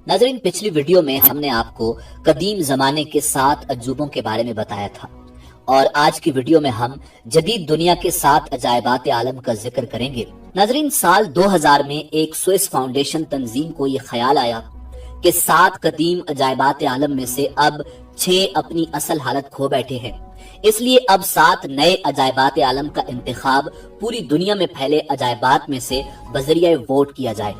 नाज़रीन, पिछली वीडियो में हमने आपको कदीम जमाने के 7 अजूबों के बारे में बताया था और आज की वीडियो में हम जदीद दुनिया के 7 अजायबात आलम का जिक्र करेंगे। नाज़रीन, साल 2000 में एक स्विस फाउंडेशन तंजीम को ये ख्याल आया कि 7 कदीम अजायबात आलम में से अब 6 अपनी असल हालत खो बैठे हैं। इसलिए अब 7 नए अजायबात आलम का इंतखाब पूरी दुनिया में फैले अजायबात में से बजरिया वोट किया जाए।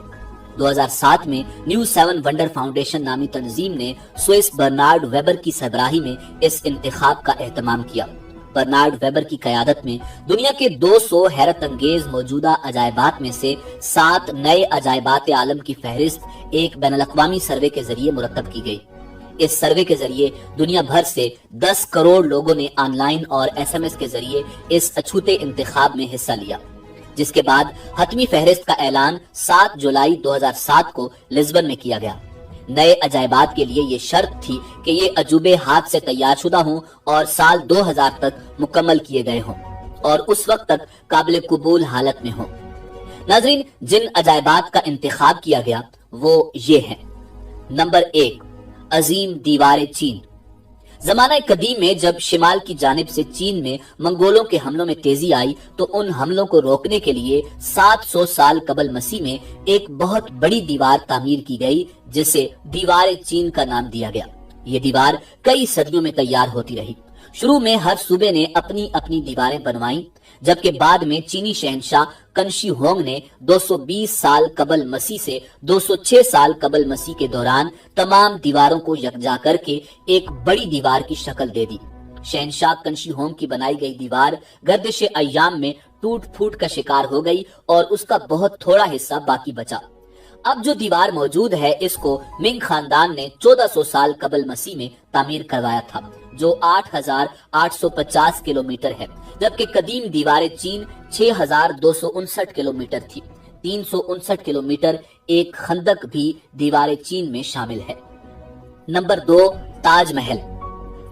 2007 में न्यू 7 वंडर फाउंडेशन नामी तंजीम ने स्विस बर्नार्ड वेबर की सरबराही में इस इंतखाब का एहतमाम किया। बर्नार्ड वेबर की क़यादत में दुनिया के 200 हैरत अंगेज मौजूदा अजायबात में से 7 नए अजायबात आलम की फहरिस्त एक बैनुल-अक़वामी सर्वे के जरिए मुरतब की गई। इस सर्वे के जरिए दुनिया भर से 10 करोड़ लोगों ने ऑनलाइन और SMS के जरिए इस अछूते इंतखाब में हिस्सा लिया, जिसके बाद हतमी फहरिस्त का ऐलान 7 जुलाई 2007 को लिस्बन में किया गया। नए अजायबात के लिए ये शर्त थी कि ये अजूबे हाथ से तैयार शुदा हों और साल 2000 तक मुकम्मल किए गए हों और उस वक्त तक काबिल कबूल हालत में हों। नाज़रीन, जिन अजायबात का इंतखाब किया गया वो ये हैं। नंबर 1, अजीम दीवार चीन। जमाना कदीम में जब शिमाल की जानिब से चीन में मंगोलों के हमलों में तेजी आई तो उन हमलों को रोकने के लिए 700 साल कबल मसीह में एक बहुत बड़ी दीवार तामीर की गई, जिसे दीवार चीन का नाम दिया गया। ये दीवार कई सदियों में तैयार होती रही। शुरू में हर सूबे ने अपनी अपनी दीवारें बनवाई, जबकि बाद में चीनी शहंशाह कंशी होंग ने 220 साल कबल मसीह से 206 साल कबल मसीह के दौरान तमाम दीवारों को यकजा करके एक बड़ी दीवार की शक्ल दे दी। शहंशाह कंशी होंग की बनाई गई दीवार गर्दिश अय्याम में टूट फूट का शिकार हो गई और उसका बहुत थोड़ा हिस्सा बाकी बचा। अब जो दीवार मौजूद है, इसको मिंग खानदान ने 1400 साल कबल मसीह में तामीर करवाया था, जो 8850 किलोमीटर है, जबकि कदीम दीवार चीन 6259 किलोमीटर थी। 359 किलोमीटर एक खंदक भी दीवार चीन में शामिल है। नंबर 2, ताजमहल।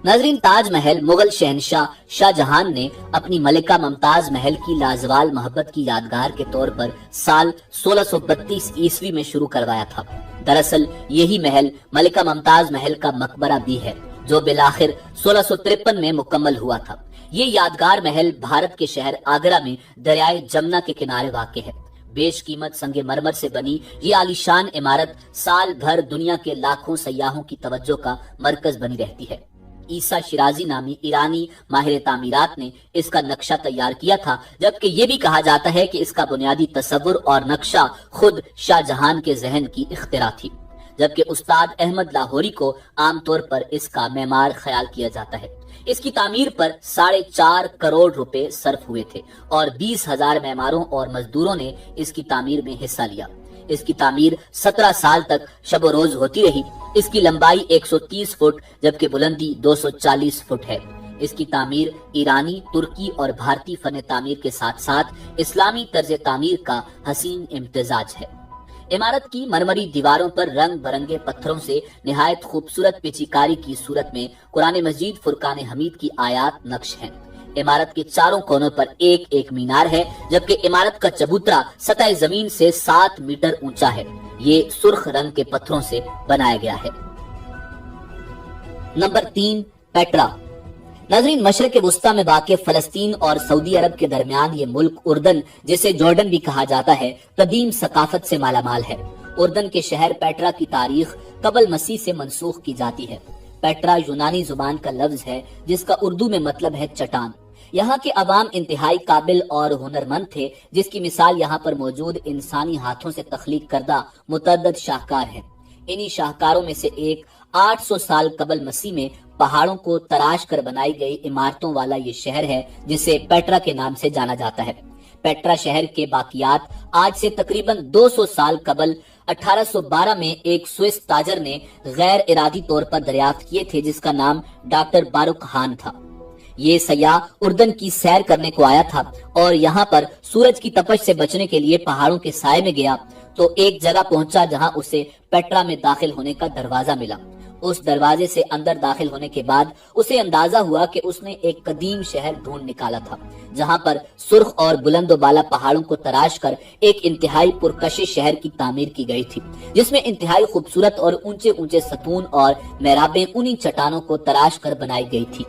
नाज़रीन, ताजमहल मुगल शहंशाह शाहजहां ने अपनी मलिका मुमताज महल की लाजवाल मोहब्बत की यादगार के तौर पर साल 1632 ईस्वी में शुरू करवाया था। दरअसल यही महल मलिका मुमताज महल का मकबरा भी है, जो बिलाखिर 1653 में मुकम्मल हुआ था। ये यादगार महल भारत के शहर आगरा में दरियाए जमुना के किनारे वाक़ है। बेशकीमत संगे मरमर से बनी ये आलीशान इमारत साल भर दुनिया के लाखों सयाहों की तवज्जो का मरकज बनी रहती है। ईसा शिराजी नामी ईरानी माहिर तामीरात ने इसका नक्शा तैयार किया था, जबकि ये भी कहा जाता है कि इसका बुनियादी तसव्वुर और नक्शा खुद शाहजहां के जहन की इख्तिरा थी, जबकि उस्ताद अहमद लाहौरी को आमतौर पर इसका मेमार ख्याल किया जाता है। इसकी तामीर पर 4.5 करोड़ रुपए सर्फ हुए थे और 20,000 मेमारों और मजदूरों ने इसकी तामीर में हिस्सा लिया। इसकी तामीर 17 साल तक शब रोज होती रही। इसकी लंबाई 130 फुट जबकि बुलंदी 240 फुट है। इसकी तामीर ईरानी, तुर्की और भारतीय फन तामीर के साथ साथ इस्लामी तर्ज तामीर का हसीन इम्तिजाज है। इमारत की मरमरी दीवारों पर रंग बिरंगे पत्थरों से निहायत खूबसूरत पेचीकारी की सूरत में कुरान मजीद फुरकान हमीद की आयात नक्श हैं। इमारत के चारों कोनों पर एक एक मीनार है, जबकि इमारत का चबूतरा सतह जमीन से 7 मीटर ऊंचा है। ये सुर्ख रंग के पत्थरों से बनाया गया है। Number 3, Petra. नाज़रीन, मशरिक़ वुस्ता में वाक़े फलस्तीन और सऊदी अरब के दरमियान ये मुल्क उर्दन, जिसे जॉर्डन भी कहा जाता है, कदीम सकाफत से मालामाल है। उर्दन के शहर पेट्रा की तारीख कबल मसीह से मंसूख की जाती है। पेट्रा यूनानी जुबान का लफ्ज है जिसका उर्दू में मतलब है चट्टान। यहाँ के अवाम इंतहाई काबिल और हुनरमंद थे, जिसकी मिसाल यहाँ पर मौजूद इंसानी हाथों से तख्लीक करदा मुतअद्दिद शाहकार हैं। इन्हीं शाहकारों में से एक 800 साल कबल मसीह में पहाड़ों को तराश कर बनाई गई इमारतों वाला ये शहर है, जिसे पेट्रा के नाम से जाना जाता है। पेट्रा शहर के बाकियात आज से तकरीबन 200 साल कबल 1812 में एक स्विस ताजर ने गैर इरादी तौर पर दरियाफ्त किए थे, जिसका नाम डॉक्टर बारुक खान था। ये सयाह उर्दन की सैर करने को आया था और यहाँ पर सूरज की तपश से बचने के लिए पहाड़ों के साए में गया तो एक जगह पहुंचा जहाँ उसे पेट्रा में दाखिल होने का दरवाजा मिला। اس दरवाजे से अंदर दाखिल होने के बाद उसे अंदाजा हुआ कि उसने एक कदीम शहर ढूंढ निकाला था, जहां पर सुर्ख और बुलंदोबाला पहाड़ों को तराश कर एक इंतहाई पुरकशिश शहर की तामीर की गई थी, जिसमें इंतहाई खूबसूरत और ऊंचे ऊंचे सतून और मेहराबें उन्हीं चट्टानों को तराश कर बनाई गई थी,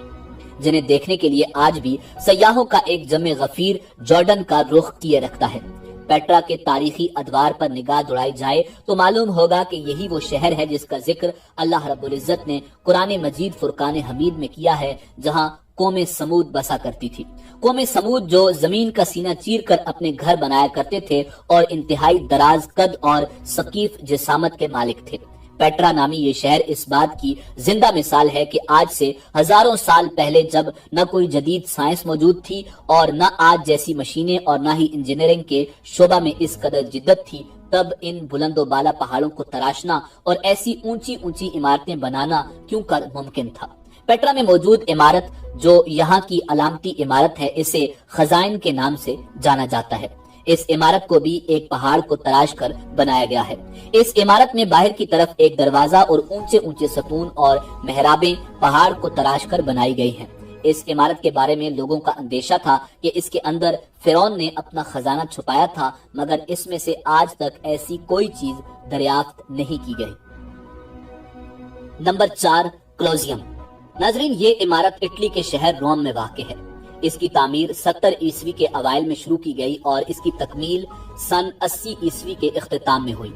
जिन्हें देखने के लिए आज भी सयाहों का एक जमे गफीर जॉर्डन का रुख किए रखता है। पेट्रा के तारीखी अदवार पर निगाह दौड़ाई जाए तो मालूम होगा कि यही वो शहर है जिसका जिक्र अल्लाह रब्बुल इज्जत ने कुरान मजीद फुरकान हमीद में किया है, जहां कौम समूद बसा करती थी। कौम समूद जो जमीन का सीना चीर कर अपने घर बनाया करते थे और इंतहाई दराज कद और सकीफ जिसामत के मालिक थे। पेट्रा नामी ये शहर इस बात की जिंदा मिसाल है कि आज से हजारों साल पहले जब न कोई जदीद साइंस मौजूद थी और न आज जैसी मशीनें और न ही इंजीनियरिंग के शोबा में इस कदर जिद्दत थी, तब इन बुलंदोबाला पहाड़ों को तराशना और ऐसी ऊंची ऊंची इमारतें बनाना क्यों कर मुमकिन था। पेट्रा में मौजूद इमारत जो यहाँ की अलामती इमारत है, इसे खजाइन के नाम से जाना जाता है। इस इमारत को भी एक पहाड़ को तराश कर बनाया गया है। इस इमारत में बाहर की तरफ एक दरवाजा और ऊंचे ऊंचे सतून और मेहराबें पहाड़ को तराश कर बनाई गई हैं। इस इमारत के बारे में लोगों का अंदेशा था कि इसके अंदर फिरौन ने अपना खजाना छुपाया था, मगर इसमें से आज तक ऐसी कोई चीज दरियाफ्त नहीं की गई। Number 4, Colosseum. नाजरीन, ये इमारत इटली के शहर रोम में वाक़ है। इसकी तामीर 70 ईस्वी के अवाइल में शुरू की गई और इसकी तकमील सन 80 ईस्वी के इख्तिताम में हुई।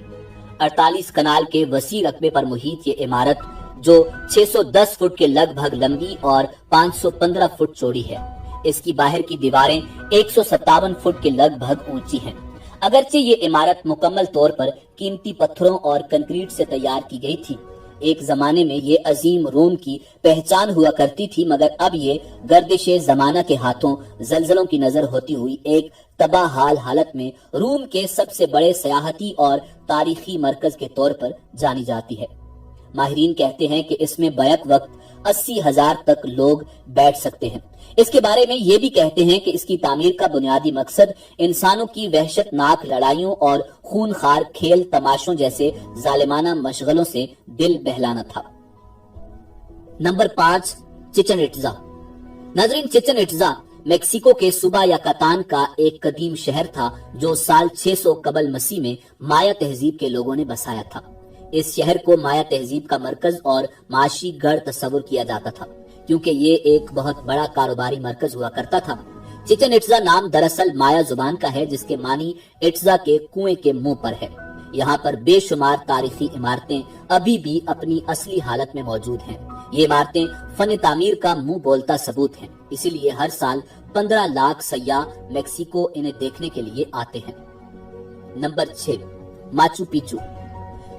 48 कनाल के वसी रकबे पर मुहित ये इमारत जो 610 फुट के लगभग लंबी और 515 फुट चौड़ी है। इसकी बाहर की दीवारें 157 फुट के लगभग ऊंची हैं। अगरचे ये इमारत मुकम्मल तौर पर कीमती पत्थरों और कंक्रीट से तैयार की गई थी। एक जमाने में ये अजीम रोम की पहचान हुआ करती थी, मगर अब ये गर्दिशे जमाना के हाथों जलजलों की नजर होती हुई एक तबाहाल हालत में रोम के सबसे बड़े सयाहती और तारीखी मरकज के तौर पर जानी जाती है। माहिरीन कहते हैं कि इसमें बैक वक्त 80,000 तक लोग बैठ सकते हैं। इसके बारे में ये भी कहते हैं कि इसकी तामीर का बुनियादी मकसद इंसानों की वहशतनाक लड़ाइयों और खूनखार खेल तमाशों जैसे जालिमाना मशगलों से दिल बहलाना था। Number 5, Chichen Itza. नाजरीन, चिचन इट्जा मेक्सिको के सूबा युकातान का एक कदीम शहर था जो साल 600 कबल मसीह में माया तहजीब के लोगों ने बसाया था। इस शहर को माया तहजीब का मरकज और माशी गढ़ तस्वुर किया जाता था, क्योंकि ये एक बहुत बड़ा कारोबारी मरकज हुआ करता था। चिचन इट्जा नाम दरअसल माया जुबान का है, जिसके मानी इट्जा के कुएं के मुंह पर है। यहाँ पर बेशुमार तारीखी इमारतें अभी भी अपनी असली हालत में मौजूद हैं। ये इमारतें फन तामीर का मुंह बोलता सबूत हैं, इसीलिए हर साल 15 लाख सयाह मेक्सिको इन्हें देखने के लिए आते हैं। Number 6, Machu Picchu.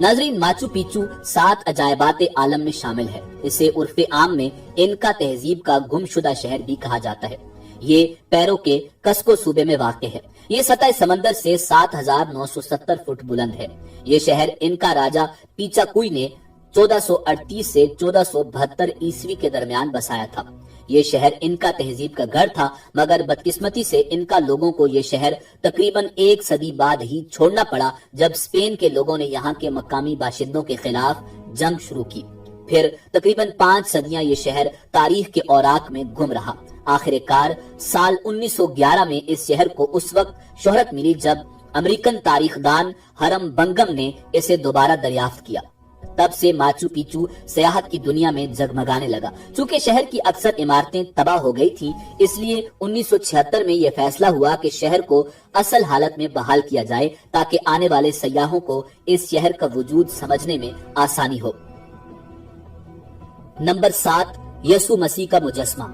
नाजरीन, माचू पिचू 7 अजायबात आलम में शामिल है। इसे उर्फे आम में इनका तहजीब का गुमशुदा शहर भी कहा जाता है। ये पेरू के कस्को सूबे में वाक़ है। ये सतह समंदर से 7,970 फुट बुलंद है। ये शहर इनका राजा पीचाकुई ने 1438 से 1472 ईस्वी के दरमियान बसाया था। ये शहर इनका तहजीब का घर था, मगर बदकिस्मती से इनका लोगों को ये शहर तकरीबन 1 सदी बाद ही छोड़ना पड़ा, जब स्पेन के लोगों ने यहाँ के मकामी बाशिंदों के खिलाफ जंग शुरू की। फिर तकरीबन 5 सदियां ये शहर तारीख के औराक में गुम रहा। आखिरकार साल 1911 में इस शहर को उस वक्त शोहरत मिली जब अमेरिकन तारीखदान हरम बंगम ने इसे दोबारा दरियाफ्त किया। तब से माचू पिचू सियाहत की दुनिया में जगमगाने लगा। चूंकि शहर की अक्सर इमारतें तबाह हो गई थी, इसलिए 1976 में यह फैसला हुआ कि शहर को असल हालत में बहाल किया जाए, ताकि आने वाले सयाहों को इस शहर का वजूद समझने में आसानी हो। नंबर 7, यसु मसीह का मुजस्मा।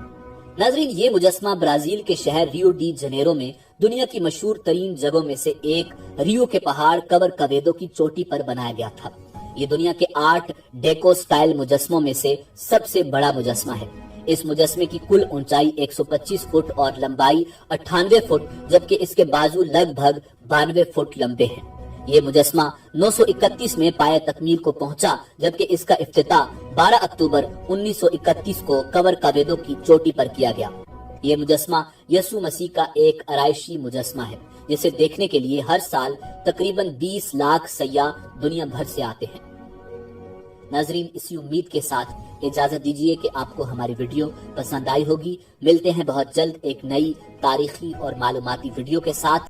नाजरीन, ये मुजस्मा ब्राजील के शहर रियो डी जनेरो में दुनिया की मशहूर तरीन जगहों में से एक रियो के पहाड़ कवर कवेदो की चोटी पर बनाया गया था। ये दुनिया के 8 डेको स्टाइल मुजस्मों में से सबसे बड़ा मुजस्मा है। इस मुजस्मे की कुल ऊंचाई 125 फुट और लंबाई 98 फुट, जबकि इसके बाजू लगभग 92 फुट लंबे हैं। ये मुजस्मा 931 में पाया तकमील को पहुंचा, जबकि इसका इफ्तिताह 12 अक्टूबर 1931 को कवर कवेदो की चोटी पर किया गया। ये मुजस्मा यसु मसीह का एक आराइशी मुजस्मा है, जिसे देखने के लिए हर साल तकरीबन 20 लाख सयाह दुनिया भर से आते हैं। नाजरीन, इसी उम्मीद के साथ इजाजत दीजिए कि आपको हमारी वीडियो पसंद आई होगी। मिलते हैं बहुत जल्द एक नई तारीखी और मालूमाती वीडियो के साथ।